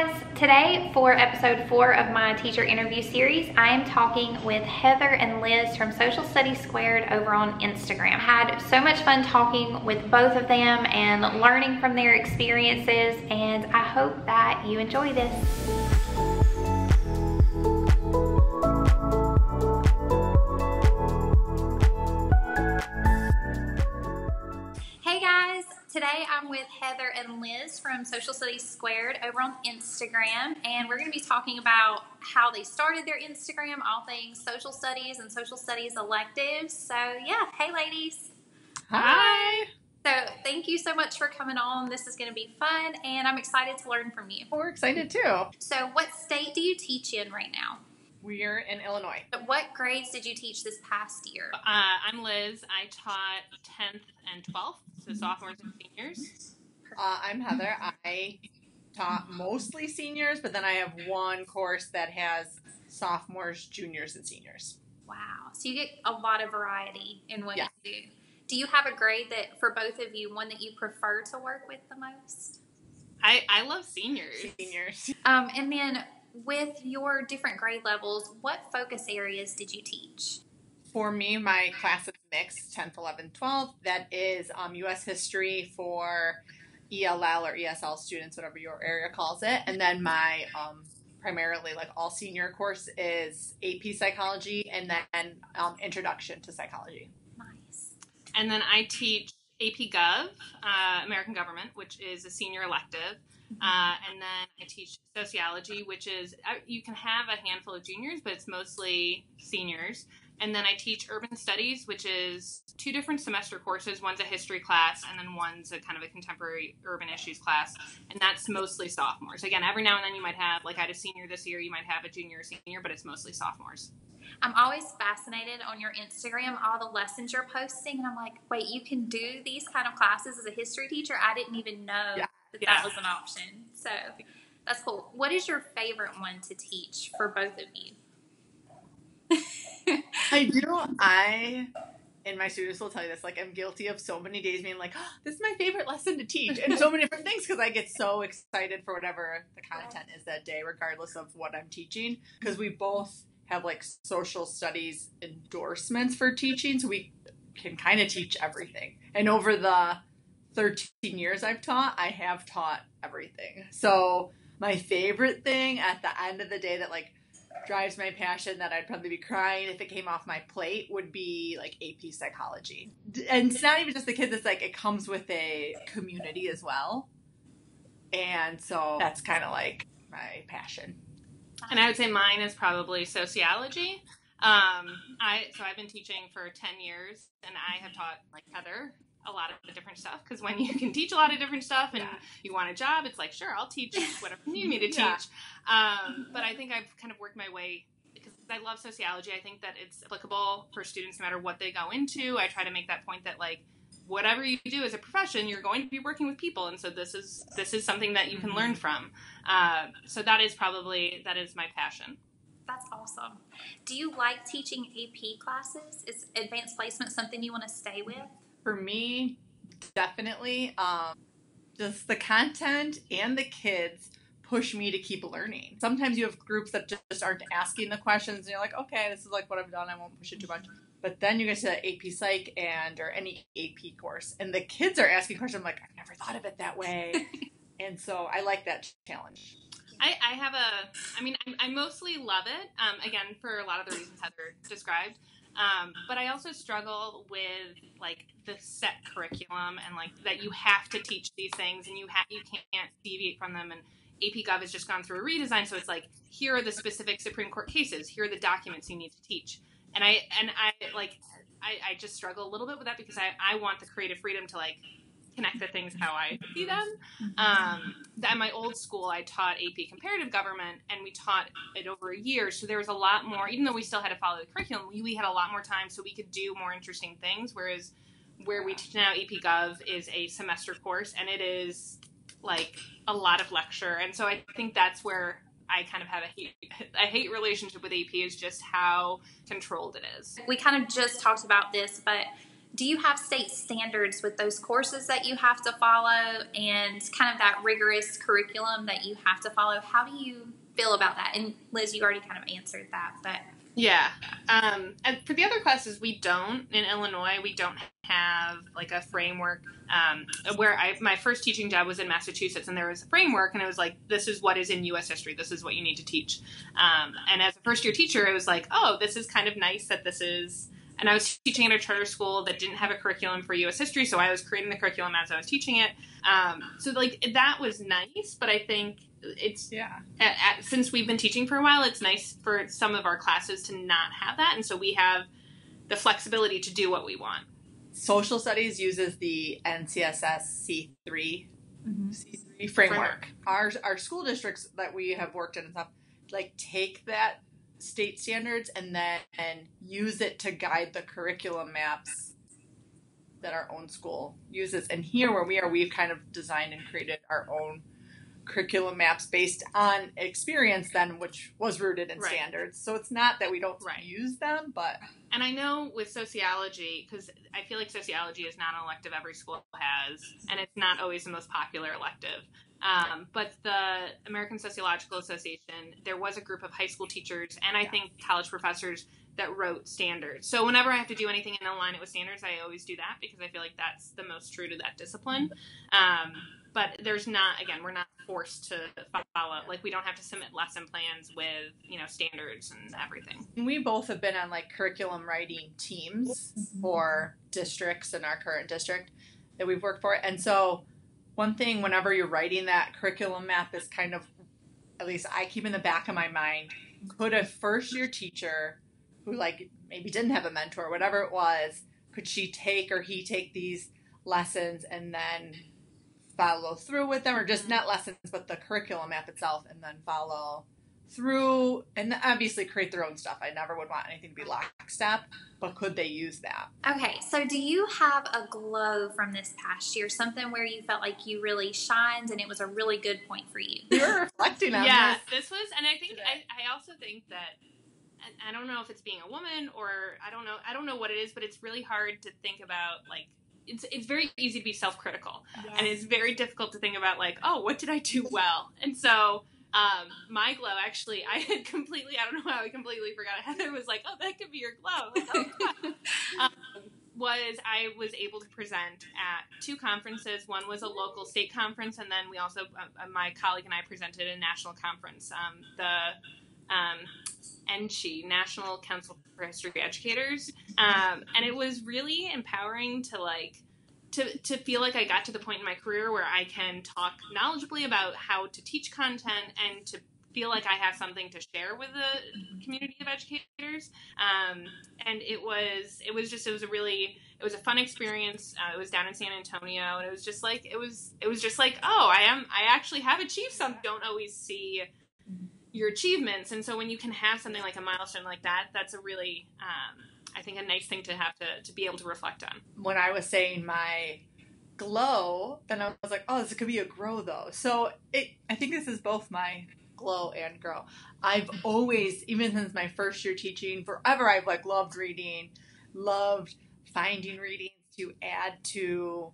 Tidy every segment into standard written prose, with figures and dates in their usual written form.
guys, today for episode 4 of my teacher interview series, I am talking with Heather and Liz from Social Studies Squared over on Instagram. I had so much fun talking with both of them and learning from their experiences, and I hope that you enjoy this. Today I'm with Heather and Liz from Social Studies Squared over on Instagram, and we're going to be talking about how they started their Instagram, all things social studies and social studies electives. So yeah, hey ladies. Hi. So thank you so much for coming on. This is going to be fun, and I'm excited to learn from you. We're excited too. So what state do you teach in right now? We're in Illinois. What grades did you teach this past year? I'm Liz. I taught 10th and 12th, so sophomores and seniors. I'm Heather. I taught mostly seniors, but then I have one course that has sophomores, juniors, and seniors. Wow. So you get a lot of variety in what Yeah. you do. Do you have a grade that, for both of you, one that you prefer to work with the most? I love seniors. And then with your different grade levels, what focus areas did you teach? For me, my class is mixed, 10th, 11th, 12th. That is U.S. history for ELL or ESL students, whatever your area calls it. And then my primarily all senior course is AP psychology and then introduction to psychology. Nice. And then I teach AP Gov, American Government, which is a senior elective. And then I teach sociology, which is, you can have a handful of juniors, but it's mostly seniors. And then I teach urban studies, which is 2 different semester courses. One's a history class, and then one's a kind of a contemporary urban issues class. And that's mostly sophomores. Again, every now and then you might have, I had a senior this year, you might have a junior or senior, but it's mostly sophomores. I'm always fascinated on your Instagram, all the lessons you're posting, and I'm like, wait, you can do these kind of classes as a history teacher? I didn't even know that was an option. So that's cool. What is your favorite one to teach for both of you? And my students will tell you this, I'm guilty of so many days being like, oh, this is my favorite lesson to teach, and so many different things, because I get so excited for whatever the content is that day, regardless of what I'm teaching, because we both have social studies endorsements for teaching, so we can kind of teach everything. And over the 13 years I've taught, I have taught everything. So my favorite thing at the end of the day that drives my passion, that I'd probably be crying if it came off my plate, would be AP psychology. And it's not even just the kids, it's it comes with a community as well. And so that's kind of my passion. And I would say mine is probably sociology. I've been teaching for 10 years, and I have taught, Heather, a lot of the different stuff, because when you can teach a lot of different stuff and you want a job, it's sure, I'll teach whatever you need me to teach. But I think I've kind of worked my way, because I love sociology. I think that it's applicable for students no matter what they go into. I try to make that point that whatever you do as a profession, you're going to be working with people, and so this is something that you can learn from. So that is my passion. That's awesome. Do you like teaching AP classes? Is advanced placement something you want to stay with? For me, definitely. Just the content and the kids push me to keep learning. Sometimes you have groups that just aren't asking the questions, and you're like, okay, this is what I've done, I won't push it too much. But then you get to AP Psych or any AP course, and the kids are asking questions. I'm like, I've never thought of it that way. And so I like that challenge. I mostly love it, again, for a lot of the reasons Heather described. But I also struggle with the set curriculum and that you have to teach these things and you can't deviate from them. And AP Gov has just gone through a redesign, so it's here are the specific Supreme Court cases, here are the documents you need to teach. And I just struggle a little bit with that, because I want the creative freedom to connect the things how I see them. At my old school, I taught AP Comparative Government, and we taught it over a year, so there was a lot more, even though we still had to follow the curriculum, we had a lot more time, so we could do more interesting things, whereas where we teach now, AP Gov is a semester course, and it is a lot of lecture, and so I think that's where I kind of have a hate relationship with AP, is just how controlled it is. We kind of just talked about this, but do you have state standards with those courses that you have to follow and kind of that rigorous curriculum that you have to follow? How do you feel about that? And Liz, you already kind of answered that, but yeah. And for the other classes, we don't. In Illinois, we don't have like a framework. Where my first teaching job was in Massachusetts, and there was a framework, and it was like, this is what is in U.S. history. This is what you need to teach. And as a first-year teacher, it was like, oh, this is kind of nice that this is. And I was teaching at a charter school that didn't have a curriculum for U.S. history, so I was creating the curriculum as I was teaching it. So like that was nice, but I think it's since we've been teaching for a while, it's nice for some of our classes to not have that, and so we have the flexibility to do what we want. Social studies uses the NCSS C3 framework. Our school districts that we have worked in and stuff like take that state standards and then use it to guide the curriculum maps that our own school uses. And here where we are, we've kind of designed and created our own curriculum maps based on experience then, which was rooted in standards. So it's not that we don't use them, but... And I know with sociology, because I feel like sociology is not an elective every school has, and it's not always the most popular elective. But the American Sociological Association, there was a group of high school teachers and I think college professors that wrote standards. So whenever I have to do anything in align it with standards, I always do that because I feel like that's the most true to that discipline. But there's not, again, we're not forced to follow, like we don't have to submit lesson plans with, standards and everything. We both have been on like curriculum writing teams for districts in our current district that we've worked for. And so one thing, whenever you're writing that curriculum map is kind of, at least I keep in the back of my mind, could a first year teacher who like maybe didn't have a mentor, whatever it was, could she take or he take these lessons and then follow through with them, or just not lessons, but the curriculum map itself, and then follow through and obviously create their own stuff. I never would want anything to be lockstep, but could they use that? Okay, so do you have a glow from this past year, something where you felt like you really shined and it was a really good point for you? We were reflecting on this was, and I think I also think that, and I don't know if it's being a woman or I don't know what it is, but it's really hard to think about like, it's very easy to be self-critical, and it's very difficult to think about like, oh, what did I do well? And so my glow, actually, I don't know how I completely forgot it. Heather was like, oh, that could be your glow. Like, oh, I was able to present at 2 conferences. One was a local state conference, and then we also, my colleague and I presented a national conference, the NCHE, National Council for History Educators, and it was really empowering to feel like I got to the point in my career where I can talk knowledgeably about how to teach content and to feel like I have something to share with the community of educators. And it was a fun experience. It was down in San Antonio, and it was just like, oh, I actually have achieved something. You don't always see your achievements. And so when you can have something like a milestone like that, that's a really, I think, a nice thing to have to be able to reflect on. When I was saying my glow, then I was like, oh, this could be a grow though. So I think this is both my glow and grow. I've always, even since my first year teaching, forever, I've like loved reading, loved finding readings to add to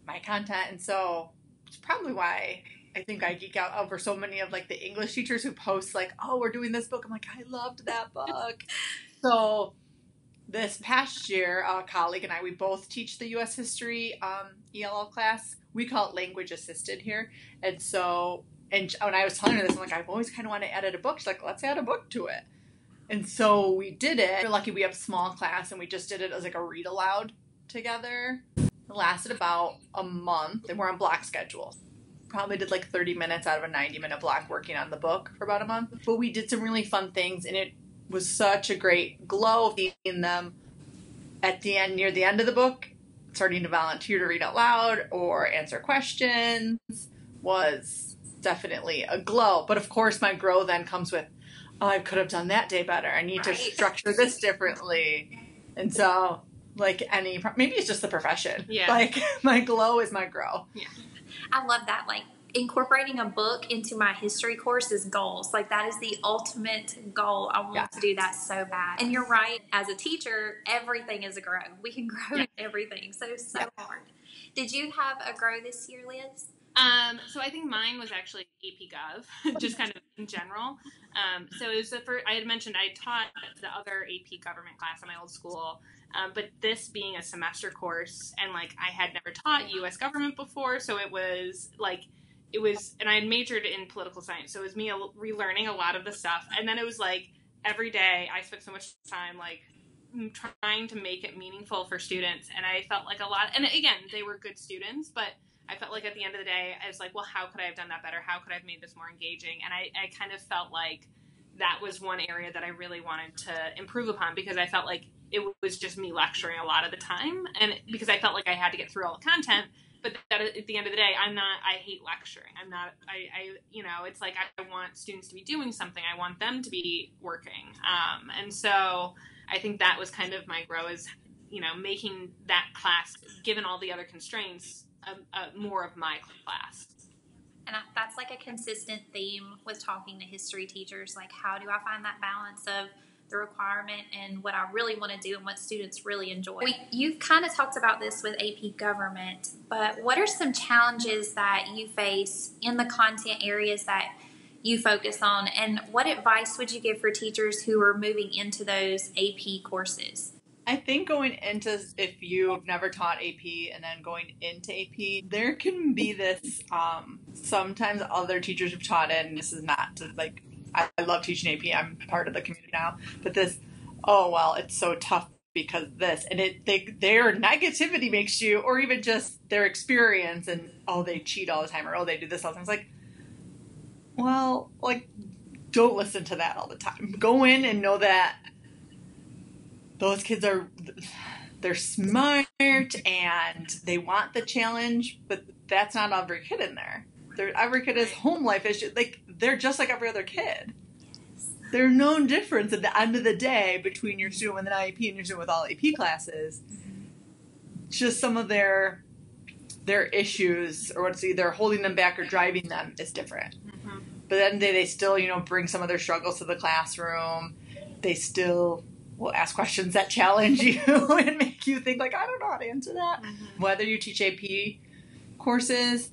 my content. And so it's probably why I think I geek out over so many of like the English teachers who post like, oh, we're doing this book. I'm like, I loved that book. So this past year, a colleague and I, we both teach the U.S. history ELL class. We call it language assisted here. And so, and when I was telling her this, I'm like, I've always kind of wanted to add a book. She's like, let's add a book to it. And so we did it. We're lucky we have a small class, and we just did it as like a read aloud together. It lasted about a month, and we're on block schedule. Probably did like 30 minutes out of a 90-minute block working on the book for about a month. But we did some really fun things, and it was such a great glow seeing them at the end, near the end of the book, starting to volunteer to read out loud or answer questions was definitely a glow. But of course, my grow then comes with, oh, I could have done that day better. I need to structure this differently. And so, like maybe it's just the profession. Yeah. Like, my glow is my grow. Yeah. I love that. Like, incorporating a book into my history course is goals. Like, that is the ultimate goal. I want to do that so bad. And you're right. As a teacher, everything is a grow. We can grow in everything. So hard. Did you have a grow this year, Liz? So I think mine was actually AP Gov, just kind of in general. So it was the first, I had mentioned I taught the other AP government class in my old school, but this being a semester course, and like I had never taught U.S. government before, so it was like, and I had majored in political science, so it was me relearning a lot of the stuff, and then it was like every day I spent so much time like trying to make it meaningful for students, and I felt like a lot, and again, they were good students, but I felt like at the end of the day, I was like, well, how could I have done that better? How could I have made this more engaging? And I kind of felt like that was one area that I really wanted to improve upon, because I felt like it was just me lecturing a lot of the time, and because I felt like I had to get through all the content. But that at the end of the day, I hate lecturing. It's like I want students to be doing something. I want them to be working. And so I think that was kind of my grow, is, making that class, given all the other constraints, more of my class. And that's like a consistent theme with talking to history teachers. Like, how do I find that balance of the requirement and what I really want to do and what students really enjoy? You've kind of talked about this with AP Government, but what are some challenges that you face in the content areas that you focus on, and what advice would you give for teachers who are moving into those AP courses? I think going into, if you've never taught AP and then going into AP, there can be this, sometimes other teachers have taught it, and this is not to, like, I love teaching AP, I'm part of the community now, but this, oh, well, it's so tough because this, and their negativity makes you, or even just their experience, and, oh, they cheat all the time, or, oh, they do this all the time. It's like, well, like, don't listen to that all the time. Go in and know that those kids they're smart and they want the challenge, but that's not every kid in there. Every kid has home life issues. Like, they're just like every other kid. There's no difference at the end of the day between your student with an IEP and your student with all AP classes. Just some of their issues, or what's either holding them back or driving them, is different. Mm-hmm. But then they still, bring some of their struggles to the classroom. They still will ask questions that challenge you and make you think, like, I don't know how to answer that. Mm-hmm. Whether you teach AP courses,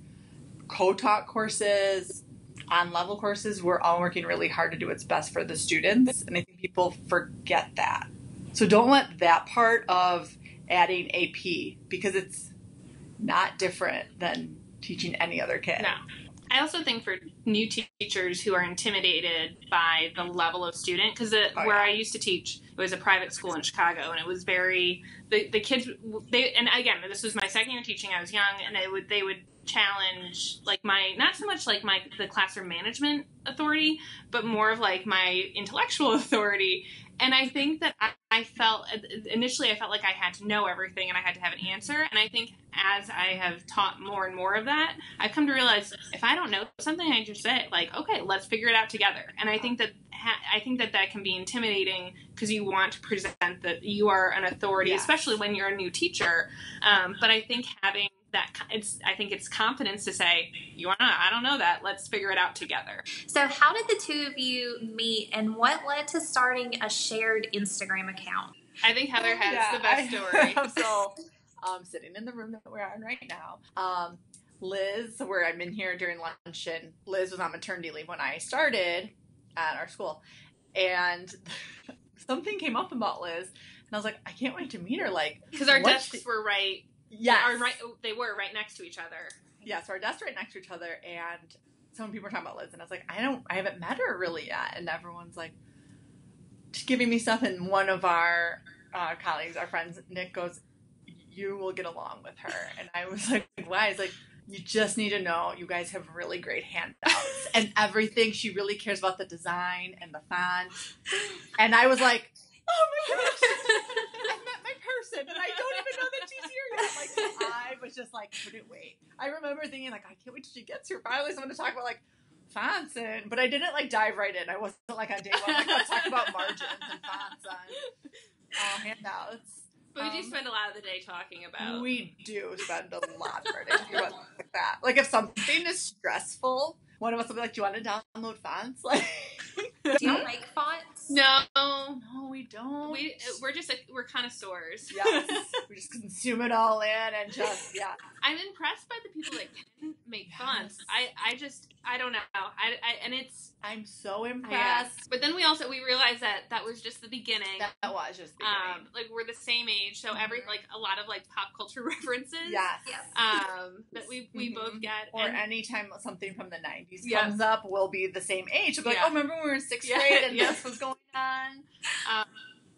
co-taught courses, on-level courses, we're all working really hard to do what's best for the students, and I think people forget that. So don't let that part of adding AP, because it's not different than teaching any other kid. No. I also think for new teachers who are intimidated by the level of student, because where I used to teach, it was a private school in Chicago, and it was very, the kids, and again, this was my second year teaching, I was young, and they would challenge, like, not so much like the classroom management authority, but more of like my intellectual authority. And I think that initially I felt like I had to know everything and I had to have an answer. And I think as I have taught more and more of that, I've come to realize if I don't know something, I just say, like, okay, let's figure it out together. And I think that that can be intimidating, because you want to present that you are an authority, especially when you're a new teacher. But I think having I think it's confidence to say, I don't know that, let's figure it out together. So how did the two of you meet, and what led to starting a shared Instagram account? I think Heather has the best story. So, sitting in the room that we're in right now, Liz, where I'm in here during lunch, and Liz was on maternity leave when I started at our school, and something came up about Liz, and I was like, I can't wait to meet her, like, because our desks were right. Yes. They were right next to each other. Yeah, so our desks were right next to each other, and some people were talking about Liz, and I was like, I haven't met her really yet, and everyone's like giving me stuff, and one of our colleagues, our friends, Nick, goes, you will get along with her, and I was like, why? He's like, you just need to know you guys have really great handouts and everything. She really cares about the design and the font, and I was like, oh my gosh, I met my person, and I don't even know that she's here yet. Like, I was just like, couldn't wait. I remember thinking, like, I can't wait till she gets here. Finally, someone to talk about, like, fonts, but I didn't, like, dive right in. I wasn't, like, on day one, like, let's talk about margins and fonts on handouts. But we do spend a lot of the day talking about. We do spend a lot of our day talking about things like that. Like if something is stressful, one of us will be like, "Do you want to download fonts?" Like, Do you make fonts? no, we don't. We're connoisseurs. Yes, we just consume it all in and just I'm impressed by the people that can make fonts. I don't know. And it's. I'm so impressed. But then we realized that was just the beginning. That was just the beginning. Like we're the same age, so a lot of like pop culture references. Yes. That we both get. Or anytime something from the 90s comes up, we'll be the same age. We'll be like, oh, remember when we were in 6th grade and this was going on?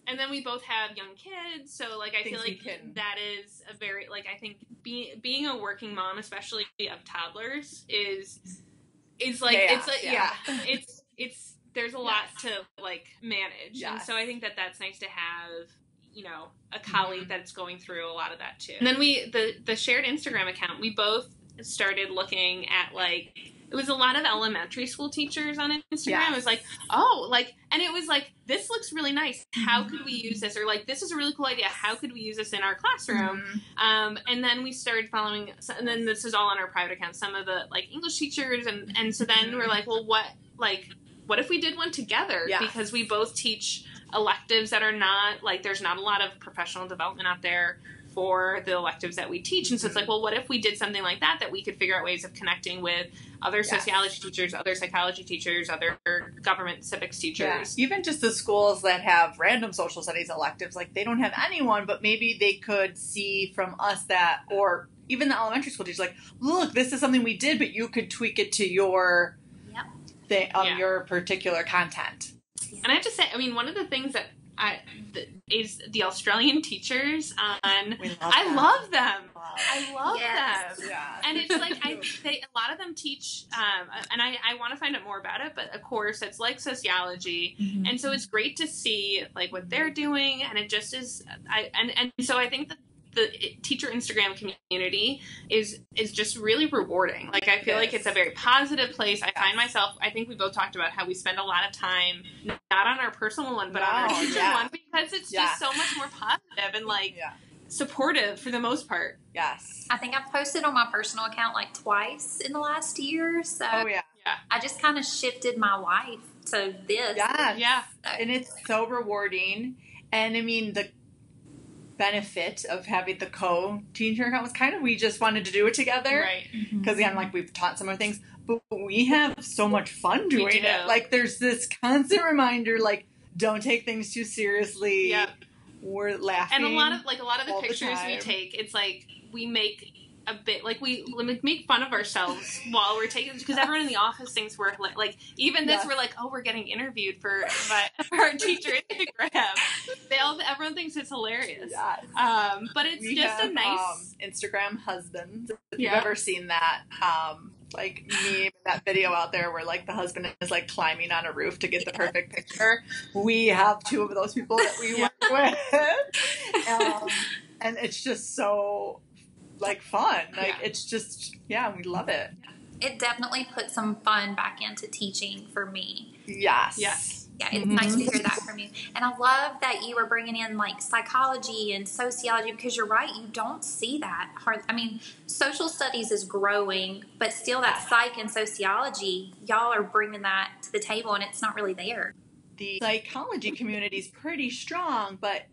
And then we both have young kids, so like I feel like that is a very like I think being a working mom, especially of toddlers, is like it's there's a lot to like manage, and so I think that's nice to have a colleague that's going through a lot of that too. And then the shared Instagram account, we both started looking at like. It was a lot of elementary school teachers on Instagram. Yes. It was like, and it was like, this looks really nice. How could we use this? Or like, this is a really cool idea. How could we use this in our classroom? And then we started following, and then this is all on our private account, some of the like English teachers. And so then we're like, well, what if we did one together? Yes. Because we both teach electives that are not, like, there's not a lot of professional development out there for the electives that we teach. And so it's like, well, what if we did something like that we could figure out ways of connecting with other sociology teachers, other psychology teachers, other government civics teachers. Even just the schools that have random social studies electives, like they don't have anyone, but maybe they could see from us that, or even the elementary school teachers, like, look, this is something we did, but you could tweak it to your thing, your particular content. And I have to say, I mean, one of the things that is the Australian teachers on. I love them. Wow. I love them. Yeah. And it's like a lot of them teach, and I want to find out more about it. But of course, it's like sociology, and so it's great to see like what they're doing, and it just is. And so I think that the teacher Instagram community is just really rewarding. Like I feel like it's a very positive place. I find myself, I think we both talked about how we spend a lot of time not on our personal one but on our teacher one, because it's just so much more positive and like supportive for the most part. Yes. I think I've posted on my personal account like twice in the last year, so I just kind of shifted my life to this. Yeah. And it's so rewarding. And I mean, the benefit of having the co-teacher account was kind of, we just wanted to do it together, right? Because again, like we've taught some other things, but we have so much fun doing it. Like there's this constant reminder, like don't take things too seriously. We're laughing, and a lot of the pictures we take, it's like we make a bit like we make fun of ourselves while we're taking, because everyone in the office thinks we're like even this we're like, oh, we're getting interviewed for our teacher Instagram. Everyone thinks it's hilarious. But it's a nice Instagram husbands, if you've ever seen that like meme, that video out there where like the husband is like climbing on a roof to get the perfect picture. We have two of those people that we work with, and it's just so like fun. Like it's just we love it. It definitely put some fun back into teaching for me. Yes. Yeah, it's nice to hear that from you. And I love that you were bringing in like psychology and sociology, because you're right, you don't see that. I mean, social studies is growing, but still that psych and sociology, y'all are bringing that to the table and it's not really there. The psychology community is pretty strong, but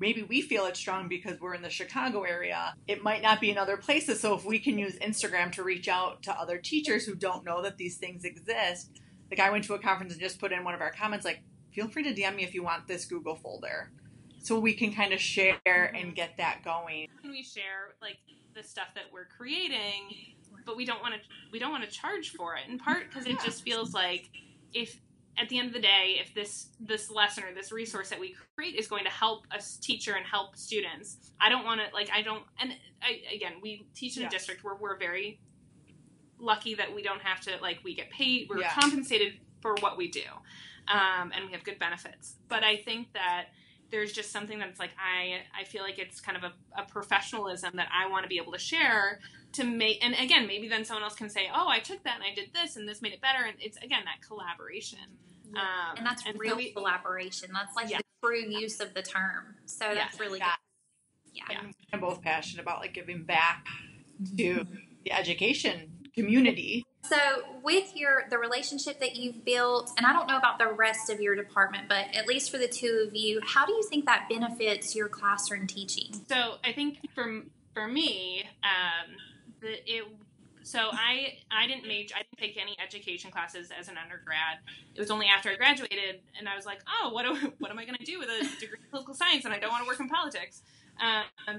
maybe we feel it's strong because we're in the Chicago area. It might not be in other places. So if we can use Instagram to reach out to other teachers who don't know that these things exist. Like I went to a conference and just put in one of our comments, like, feel free to DM me if you want this Google folder. So we can kind of share and get that going. We share like the stuff that we're creating, but we don't want to charge for it, in part because it just feels like, if at the end of the day, if this lesson or this resource that we create is going to help us teacher and help students, I don't want to again, we teach in a district where we're very lucky that we don't have to, like, we get paid, we're compensated for what we do, and we have good benefits. But I think that there's just something that's like, I feel like it's kind of a professionalism that I want to be able to share to make, and again, maybe then someone else can say, oh, I took that and I did this and this made it better, and it's, again, that collaboration. And that's real collaboration. That's like the true use of the term. So that's really good. Yeah. And I'm both passionate about like giving back to the education community. So with the relationship that you've built, and I don't know about the rest of your department, but at least for the two of you, how do you think that benefits your classroom teaching? So I think for me, so I didn't take any education classes as an undergrad. It was only after I graduated, and I was like, oh, what am I going to do with a degree in political science, and I don't want to work in politics.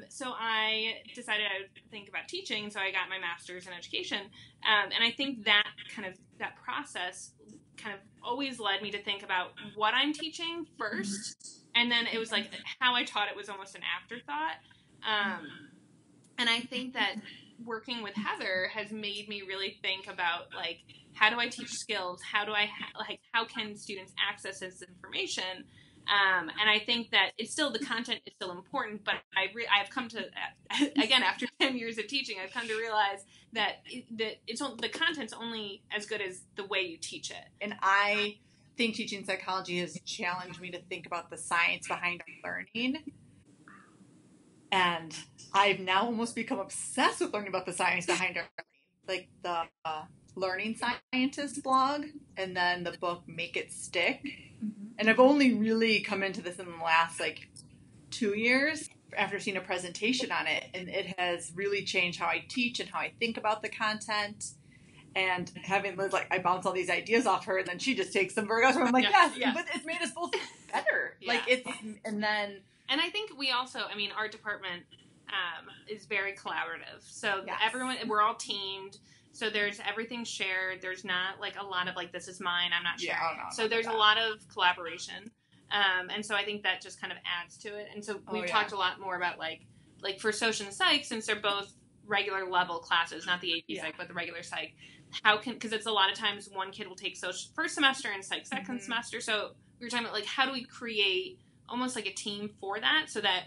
So I decided I would think about teaching, so I got my master's in education. And I think that process kind of always led me to think about what I'm teaching first, and then it was like how I taught it was almost an afterthought. And I think that working with Heather has made me really think about like, how do I teach skills? How do I how can students access this information? And I think that the content is still important, but I've come to, again, after 10 years of teaching, I've come to realize that the content's only as good as the way you teach it. And I think teaching psychology has challenged me to think about the science behind our learning. And I've now almost become obsessed with learning about the science behind our learning. Like the Learning Scientist blog, and then the book Make It Stick. And I've only really come into this in the last 2 years after seeing a presentation on it, and it has really changed how I teach and how I think about the content. And having Liz, I bounce all these ideas off her, and then she just takes them for us. I'm like, yes, but it's made us both better. Yeah. And I think we also, our department is very collaborative. So yes. We're all teamed. So there's everything shared. There's not a lot of this is mine, I'm not sharing it. So there's a lot of collaboration. And so I think that just kind of adds to it. And so we've talked a lot more about like for social and psych, since they're both regular level classes, not the AP psych, but the regular psych. Because it's a lot of times one kid will take social first semester and psych second semester. So we were talking about how do we create almost like a team for that, so that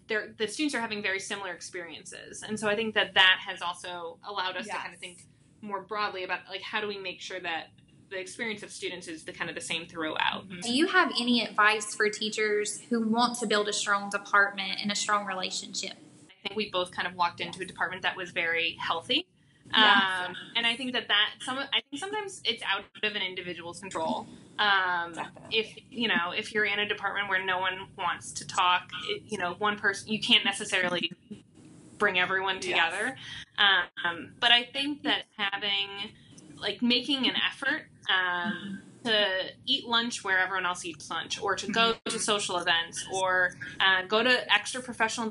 the students are having very similar experiences. And so I think that has also allowed us to kind of think more broadly about how do we make sure that the experience of students is the same throughout. Do you have any advice for teachers who want to build a strong department and a strong relationship? I think we both kind of walked into a department that was very healthy. And I think I think sometimes it's out of an individual's control. If you're in a department where no one wants to talk, one person, you can't necessarily bring everyone together. But I think that making an effort to eat lunch where everyone else eats lunch, or to go to social events, or go to extra professional,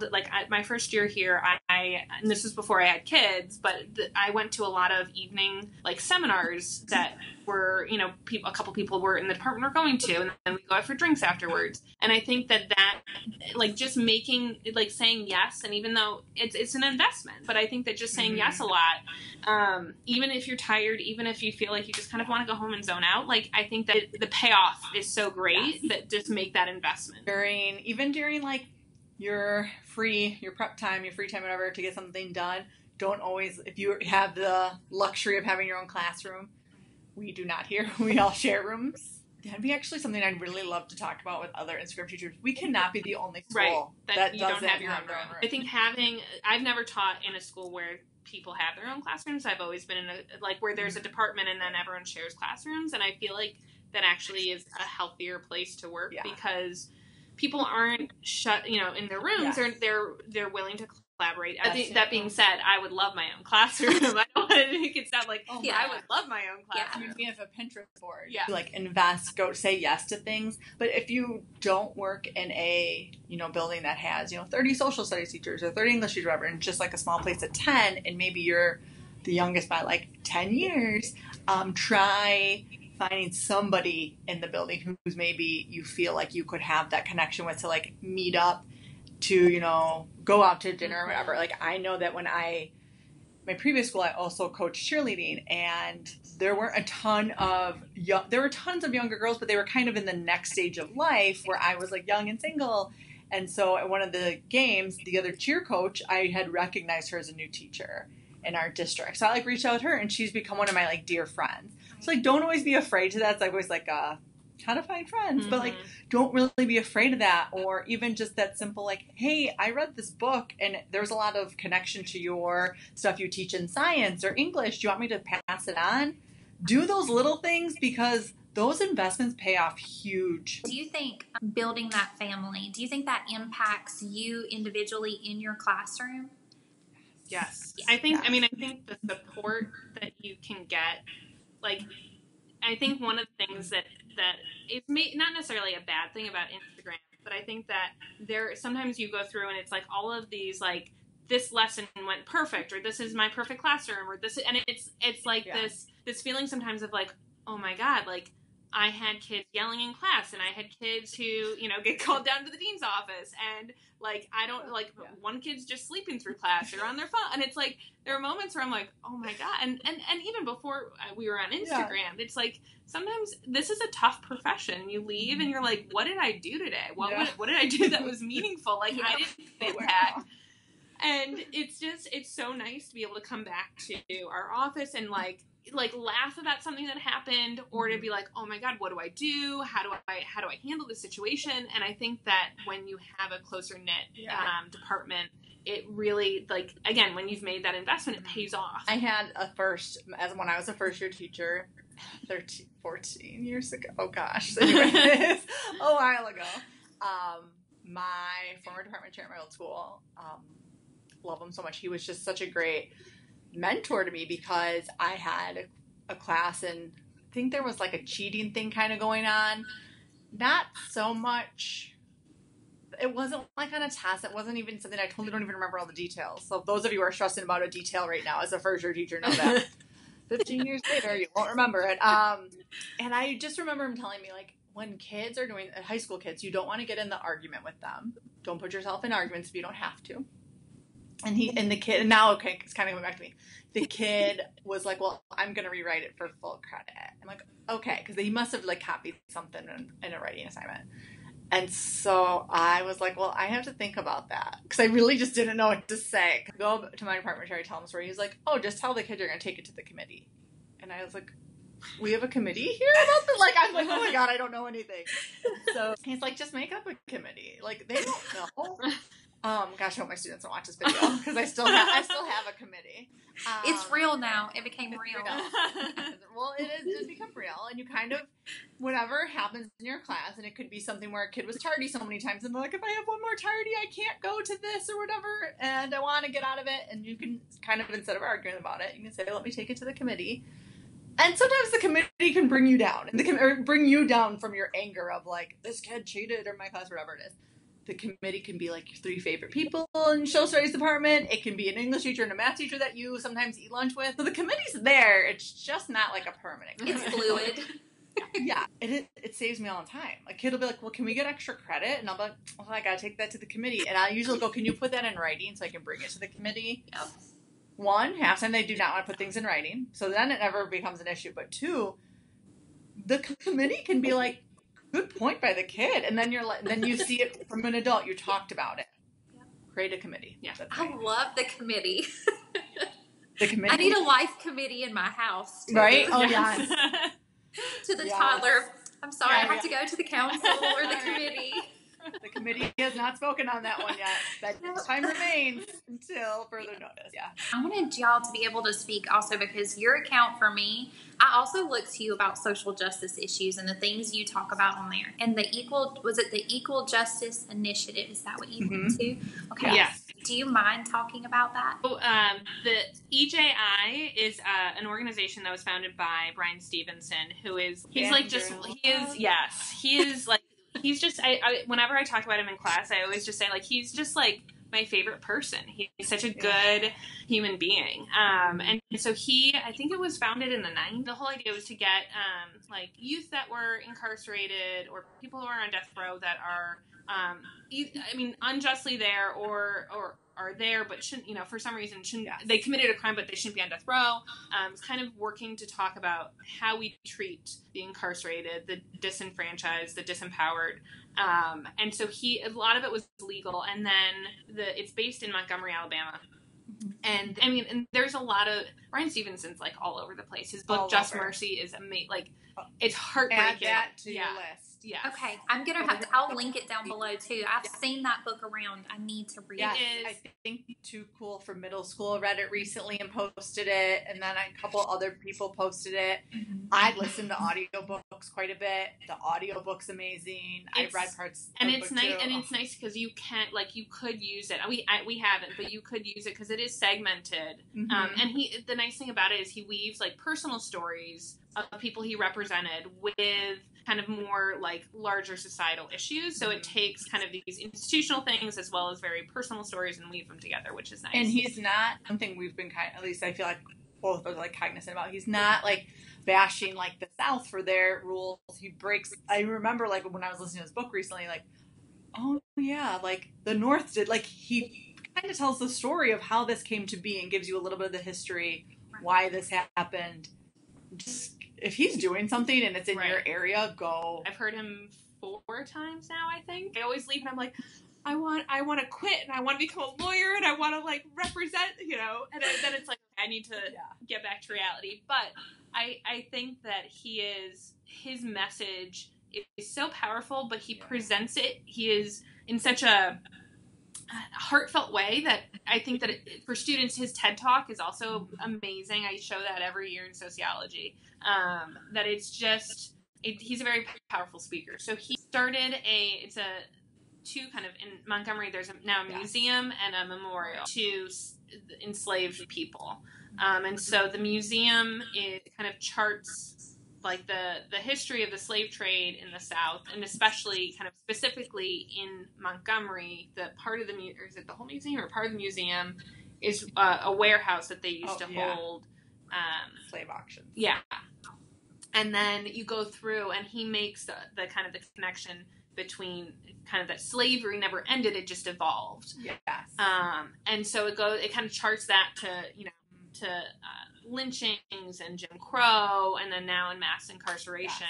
my first year here, and this was before I had kids, but I went to a lot of evening seminars that were, a couple people were in the department were going to, and then we go out for drinks afterwards. And I think that just making, saying yes, and even though it's an investment, but I think that just saying yes a lot, even if you're tired, even if you feel like you just kind of want to go home and zone out, I think that the payoff is so great that just make that investment. During your prep time, your free time, whatever, to get something done, don't always, if you have the luxury of having your own classroom, we do not here. We all share rooms. That'd be actually something I'd really love to talk about with other Instagram teachers. We cannot be the only school that you doesn't don't have your own room. I think I've never taught in a school where people have their own classrooms. I've always been in where there's a department and then everyone shares classrooms, and I feel like that actually is a healthier place to work because people aren't shut, in their rooms. They're willing to collaborate. That being said, I would love my own classroom. I don't want to make it sound like, I would love my own classroom. We have a Pinterest board. Yeah. Invest, go say yes to things. But if you don't work in a, building that has, 30 social studies teachers or 30 English teachers, whatever, and just a small place of 10, and maybe you're the youngest by 10 years, try finding somebody in the building who's maybe you feel like you could have that connection with, to meet up, to, go out to dinner or whatever. I know that when my previous school, I also coached cheerleading, and there were tons of younger girls, but they were kind of in the next stage of life where I was young and single. And so at one of the games, the other cheer coach, I had recognized her as a new teacher in our district. So I reached out to her, and she's become one of my dear friends. So don't always be afraid to that. It's always how to find friends. Mm-hmm. But like, don't really be afraid of that. Or even just that simple, like, hey, I read this book and there's a lot of connection to your stuff you teach in science or English. Do you want me to pass it on? Do those little things, because those investments pay off huge. Do you think building that family, do you think that impacts you individually in your classroom? Yes. I think the support that you can get, like, I think one of the things that is not necessarily a bad thing about Instagram, but I think that sometimes you go through and it's like all of these, like, this lesson went perfect, or this is my perfect classroom, or and it's like this feeling sometimes of like, oh my God, like, I had kids yelling in class, and I had kids who, get called down to the dean's office, and like, I don't, like, one kid's just sleeping through class or on their phone, and it's like, there are moments where I'm like, oh my God, and even before we were on Instagram, it's like, sometimes this is a tough profession. You leave and you're like, what did I do today? What did I do that was meaningful? Like, I didn't fit that. And it's so nice to be able to come back to our office and like laugh about something that happened, or to be like, oh my God, what do I do? How do I handle this situation? And I think that when you have a closer knit department, it really, like, again, when you've made that investment, it pays off. I had when I was a first year teacher 14 years ago. Oh gosh. Anyways, a while ago. My former department chair at my old school, love him so much. He was just such a great mentor to me, because I had a class and I think there was like a cheating thing kind of going on. Not so much. It wasn't like on a test. It wasn't even something, I totally don't even remember all the details. So those of you who are stressing about a detail right now as a first year teacher know that 15 years later you won't remember it. And I just remember him telling me, like, when kids are doing, high school kids, you don't want to get in the argument with them. Don't put yourself in arguments if you don't have to. And the kid, and now, okay, it's kind of coming back to me. The kid was like, well, I'm going to rewrite it for full credit. I'm like, okay, because he must have like copied something in a writing assignment. And so I was like, well, I have to think about that, because I really just didn't know what to say. Go to my department chair, tell him a story. He's like, oh, just tell the kid you're going to take it to the committee. And I was like, we have a committee here about this? Like, I'm like, oh my God, I don't know anything. So he's like, just make up a committee. Like, they don't know. Gosh, I hope my students don't watch this video, because I still have a committee. It's real now. It became real. Well, it did become real, and you kind of, whatever happens in your class, and it could be something where a kid was tardy so many times, and they're like, if I have one more tardy, I can't go to this or whatever, and I want to get out of it, and you can kind of, instead of arguing about it, you can say, let me take it to the committee. And sometimes the committee can bring you down, or bring you down from your anger of like, this kid cheated in my class, whatever it is. The committee can be like your 3 favorite people in social studies department. It can be an English teacher and a math teacher that you sometimes eat lunch with. So the committee's there. It's just not like a permanent committee. It's fluid. Yeah, it saves me all the time. A kid will be like, well, can we get extra credit? And I'll be like, well, I gotta take that to the committee. And I usually go, can you put that in writing so I can bring it to the committee? Yep. 1, half the time they do not want to put things in writing, so then it never becomes an issue. But 2, the committee can be like, good point by the kid, and then then you see it from an adult. You talked about it. Yep. Create a committee. Yeah, I love the committee. The committee. I need a life committee in my house too. Right? Oh yeah. To the toddler. I'm sorry, I have to go to the council or the committee. The committee has not spoken on that one yet. That time remains until further notice. Yeah. I wanted y'all to be able to speak also, because your account, for me, I also look to you about social justice issues and the things you talk about on there. And the Equal Justice Initiative? Is that what you went to? Okay. Yes. Do you mind talking about that? So, the EJI is an organization that was founded by Brian Stevenson, he's just, whenever I talk about him in class, I always just say, like, he's just, like, my favorite person. He's such a good human being. And so I think it was founded in the 90s. The whole idea was to get, like, youth that were incarcerated or people who are on death row that are, unjustly there or are there but shouldn't, for some reason they committed a crime but they shouldn't be on death row. It's kind of working to talk about how we treat the incarcerated, the disenfranchised, the disempowered. And so a lot of it was legal, and then it's based in Montgomery, Alabama. And I mean, and there's a lot of Ryan Stevenson's like all over the place. His book All Just over. Mercy is amazing. Like, it's heartbreaking. Add that to your list. Yes. Okay, I'm gonna have to. I'll link it down below too. I've seen that book around. I need to read Yes, it. I think Too Cool for Middle School read it recently and posted it, and then a couple other people posted it. I listened to audiobooks quite a bit. The audiobook's amazing. I read parts and of it's the nice book too. and it's nice because you can't like you could use it. We haven't, but you could use it because it is segmented. And the nice thing about it is he weaves like personal stories of people he represented with kind of more like larger societal issues. So it takes kind of these institutional things as well as very personal stories and weave them together, which is nice. And he's not something we've been at least I feel like both of us are like cognizant about. He's not like bashing like the South for their rules. He breaks. I remember like when I was listening to his book recently, like, oh yeah, like the North did. Like he kind of tells the story of how this came to be and gives you a little bit of the history, why this happened. Just if he's doing something and it's in your area, go. I've heard him 4 times now, I think. I always leave and I'm like, I want to quit and I want to become a lawyer and I want to like represent, and then it's like, I need to get back to reality. But I think that his message is so powerful, but he presents it, he is in such a heartfelt way that I think that for students, his TED Talk is also amazing. I show that every year in sociology. That it's just, he's a very powerful speaker. So he started two kind of, in Montgomery, there's now a museum and a memorial to enslaved people. And so the museum kind of charts like the history of the slave trade in the South, and especially kind of specifically in Montgomery, the part of the or is it the whole museum or part of the museum is a warehouse that they used to hold slave auctions. Yeah. And then you go through and he makes the kind of the connection between kind of that slavery never ended, it just evolved. Yes. And so it kind of charts that to lynchings and Jim Crow, and then now in mass incarceration.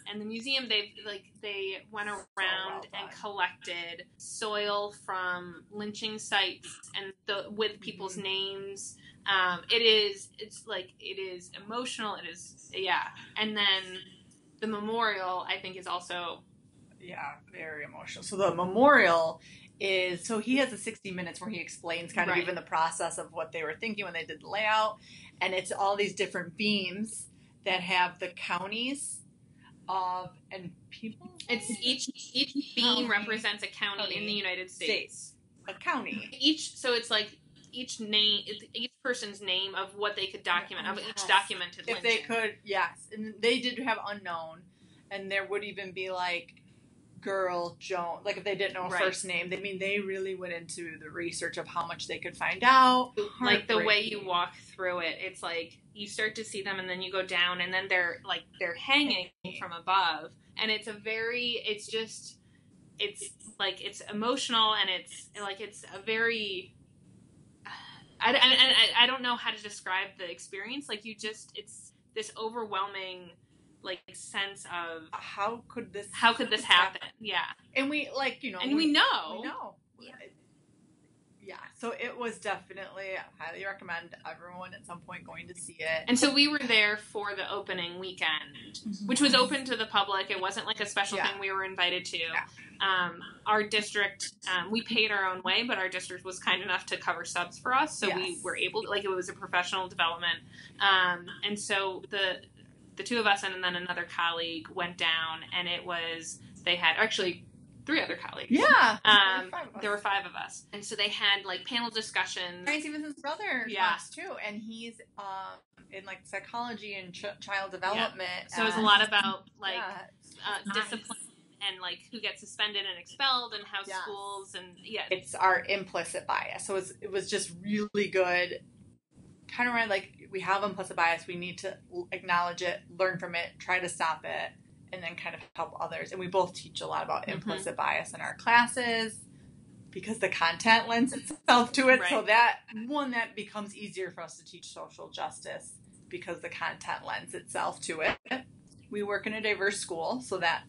And the museum, they went around and collected soil from lynching sites and with people's names. It is emotional. It is, And then the memorial, I think, is also very emotional. So the memorial is, so he has a 60 minutes where he explains kind of even the process of what they were thinking when they did the layout, and it's all these different beams that have the counties and people. It's each beam represents a county in the United States. A county. So it's like each person's name of what they could document, of each documented lynching. If they could, and they did have unknown, and there would even be like girl Joan, like if they didn't know a first name, they really went into the research of how much they could find out. Like the way you walk through it, it's like you start to see them and then you go down and then they're hanging from above, and it's emotional, and it's a very I don't know how to describe the experience. Like it's this overwhelming sense of how could this happen? Yeah. And we we know. Yeah. So it was definitely, I highly recommend everyone at some point going to see it. And so we were there for the opening weekend, which was open to the public. It wasn't like a special thing we were invited to. Yeah. Our district, we paid our own way, but our district was kind enough to cover subs for us. So we were able to, it was a professional development. And so the two of us and then another colleague went down, and they had actually 3 other colleagues. Yeah. There were 5 of us. And so they had panel discussions. Ryan Stevenson's brother class too, and he's in psychology and child development. So it was a lot about discipline and who gets suspended and expelled and how schools and it's our implicit bias. So it was just really good. Kind of we have implicit bias. We need to acknowledge it, learn from it, try to stop it, and then kind of help others. And we both teach a lot about implicit bias in our classes because the content lends itself to it. Right. So that becomes easier for us to teach social justice because the content lends itself to it. We work in a diverse school, so that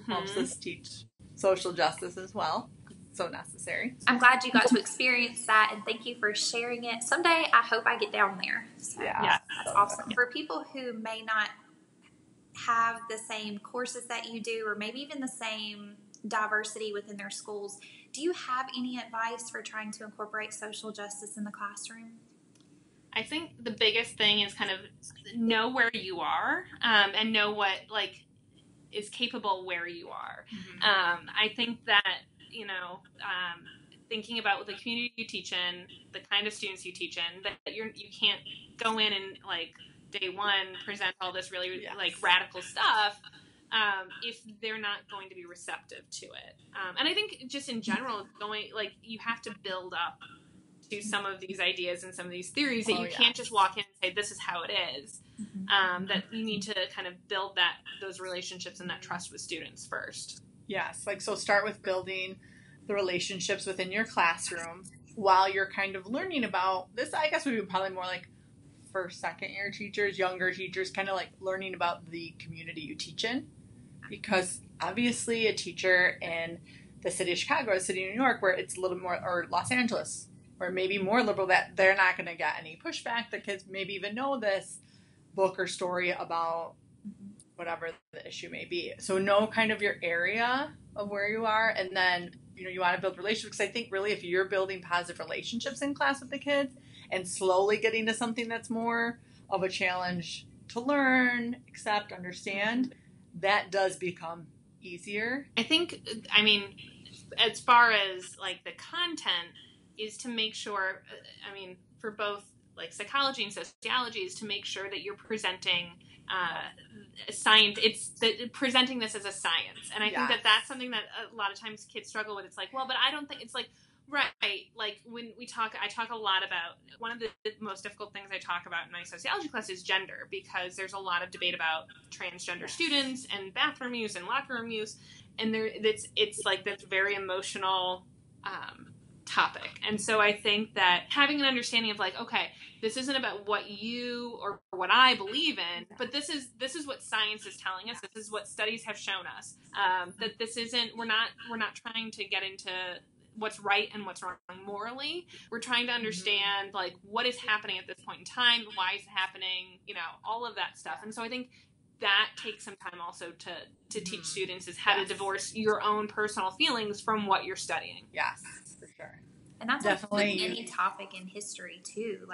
helps us teach social justice as well. so necessary. I'm glad you got to experience that, and thank you for sharing it. Someday, I hope I get down there. So, Yeah, that's awesome. For people who may not have the same courses that you do, or maybe even the same diversity within their schools, do you have any advice for trying to incorporate social justice in the classroom? I think the biggest thing is kind of know where you are, and know what is capable where you are. Mm-hmm. I think that, thinking about the community you teach in, the kind of students you teach in, that you can't go in and day one present all this really radical stuff if they're not going to be receptive to it. And I think just in general, you have to build up to some of these ideas and some of these theories that you can't just walk in and say, this is how it is. That you need to kind of build those relationships and that trust with students first. Yes. So start with building the relationships within your classroom while you're kind of learning about this. I guess we would probably more first, second year teachers, younger teachers, kind of learning about the community you teach in. Because obviously a teacher in the city of Chicago or the city of New York, where it's a little more, or Los Angeles, or maybe more liberal, that they're not going to get any pushback. The kids maybe even know this book or story about whatever the issue may be. So know kind of your area of where you are, and then you want to build relationships. Because I think really if you're building positive relationships in class with the kids and slowly getting to something that's more of a challenge to learn, accept, understand, that does become easier. I think, as far as the content is to make sure, for both psychology and sociology, is to make sure that you're presenting science. Presenting this as a science, and I think that that's something that a lot of times kids struggle with. It's but I don't think it's right. When I talk a lot about, one of the most difficult things I talk about in my sociology class is gender, because there's a lot of debate about transgender students and bathroom use and locker room use, and it's this very emotional topic. And so I think that having an understanding of okay, this isn't about what you or what I believe in, but this is what science is telling us. This is what studies have shown us. That this isn't, we're not trying to get into what's right and what's wrong morally. We're trying to understand what is happening at this point in time, why is it happening, all of that stuff. And so I think that takes some time also to teach students is how to divorce your own personal feelings from what you're studying. Yes, for sure. And that's definitely with any topic in history too.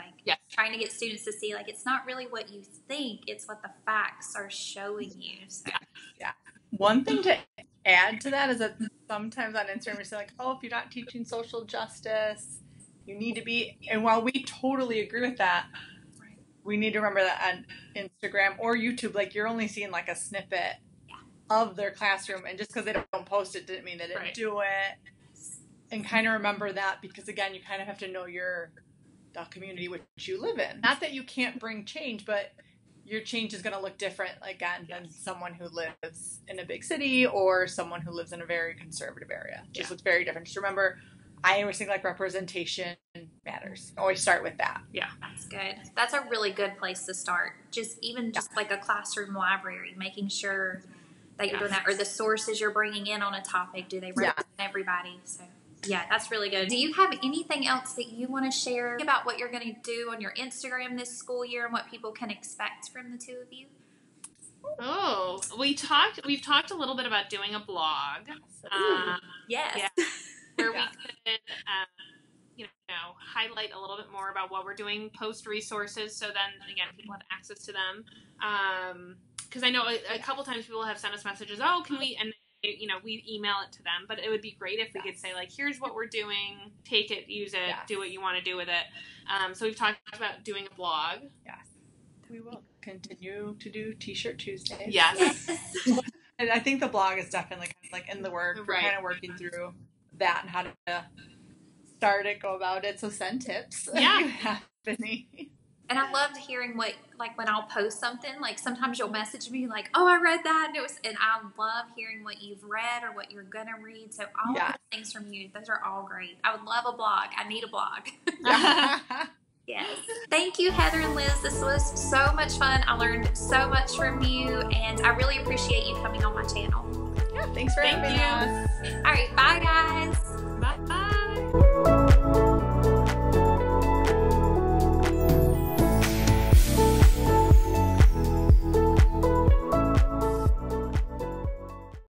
Trying to get students to see it's not really what you think, it's what the facts are showing you. So. Yeah. One thing to add to that is that sometimes on Instagram we say if you're not teaching social justice, you need to be. And while we totally agree with that, we need to remember that on Instagram or YouTube, you're only seeing a snippet of their classroom, and just because they don't post it didn't mean they didn't do it. And kind of remember that, because again, you kind of have to know the community which you live in. Not that you can't bring change, but your change is going to look different than someone who lives in a big city or someone who lives in a very conservative area. Just looks very different. Just remember, I always think representation matters. Always start with that. Yeah. That's good. That's a really good place to start. Just a classroom library, making sure that you're doing that, or the sources you're bringing in on a topic, do they represent everybody? So yeah, that's really good. Do you have anything else that you want to share about what you're going to do on your Instagram this school year and what people can expect from the two of you? Oh, we've talked a little bit about doing a blog. Yes. Yeah, where we could, highlight a little bit more about what we're doing, post resources, so then again people have access to them. Because I know a couple times people have sent us messages. Oh, can we? And we email it to them, but it would be great if we could say here's what we're doing, take it, use it, do what you want to do with it. So we've talked about doing a blog. Yes, we will continue to do T-shirt Tuesdays. Yes. And I think the blog is definitely in the work. We're kind of working through that and how to start it, go about it. So send tips. Yeah. If you have any. And I loved hearing what, when I'll post something, sometimes you'll message me oh, I read that. And I love hearing what you've read or what you're going to read. So all of those things from you, those are all great. I would love a blog. I need a blog. Yes. Thank you, Heather and Liz. This was so much fun. I learned so much from you, and I really appreciate you coming on my channel. Yeah, thanks for having us. All right. Bye, guys. Bye.